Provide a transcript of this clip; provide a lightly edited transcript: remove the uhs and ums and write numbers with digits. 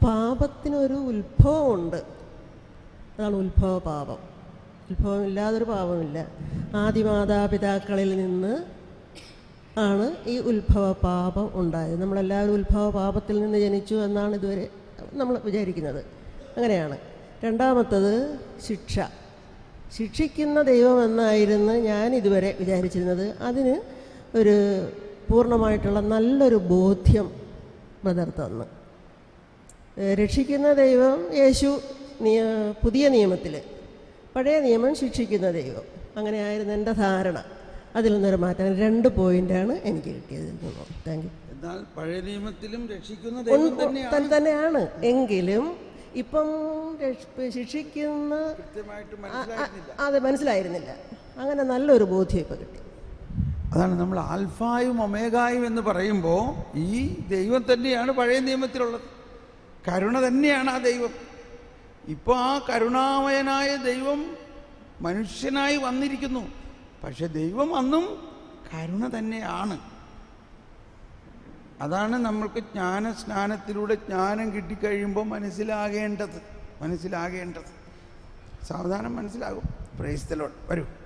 പാപത്തിനൊരു ഉത്ഭവമുണ്ട്. അതാണ് ഉത്ഭവ പാപം. ഉത്ഭവമില്ലാതൊരു പാപമില്ല. ആദിമാതാപിതാക്കളിൽ നിന്ന് ആണ് ഈ ഉത്ഭവ പാപം ഉണ്ടായത്. നമ്മളെല്ലാവരും ഉത്ഭവ പാപത്തിൽ നിന്ന് ജനിച്ചു എന്നാണ് ഇതുവരെ നമ്മൾ വിചാരിക്കുന്നത്. അങ്ങനെയാണ്. രണ്ടാമത്തത് ശിക്ഷ. ശിക്ഷിക്കുന്ന ദൈവമെന്നായിരുന്നു ഞാൻ ഇതുവരെ വിചാരിച്ചിരുന്നത്. അതിന് ഒരു പൂർണ്ണമായിട്ടുള്ള നല്ലൊരു ബോധ്യം ബ്രദർ തന്നു. രക്ഷിക്കുന്ന ദൈവം യേശു പുതിയ നിയമത്തിൽ, പഴയ നിയമം ശിക്ഷിക്കുന്ന ദൈവം. അങ്ങനെയായിരുന്നു എൻ്റെ ധാരണ. അതിൽ നിന്നൊരു മാറ്റം. 2 പോയിൻ്റാണ് എനിക്ക് കിട്ടിയത്. Thank you. എന്നാൽ പഴയ നിയമത്തിലും രക്ഷിക്കുന്ന ദൈവം തന്നെയാണ്. എങ്കിലും ഇപ്പം ശിക്ഷിക്കുന്ന അത് മനസ്സിലായിരുന്നില്ല. അങ്ങനെ നല്ലൊരു ബോധ്യം ഇപ്പം കിട്ടി. അതാണ് നമ്മൾ ആൽഫായും ഒമേഗായും എന്ന് പറയുമ്പോൾ ഈ ദൈവം തന്നെയാണ് പഴയ നിയമത്തിലുള്ളത്. കരുണ തന്നെയാണ് ആ ദൈവം. ഇപ്പോൾ ആ കരുണാമയനായ ദൈവം മനുഷ്യനായി വന്നിരിക്കുന്നു. പക്ഷെ ദൈവം അന്നും കരുണ തന്നെയാണ്. അതാണ് നമ്മൾക്ക് ജ്ഞാനസ്നാനത്തിലൂടെ ജ്ഞാനം കിട്ടിക്കഴിയുമ്പോൾ മനസ്സിലാകേണ്ടത്. സാവധാനം മനസ്സിലാകും. Praise the Lord. വരൂ.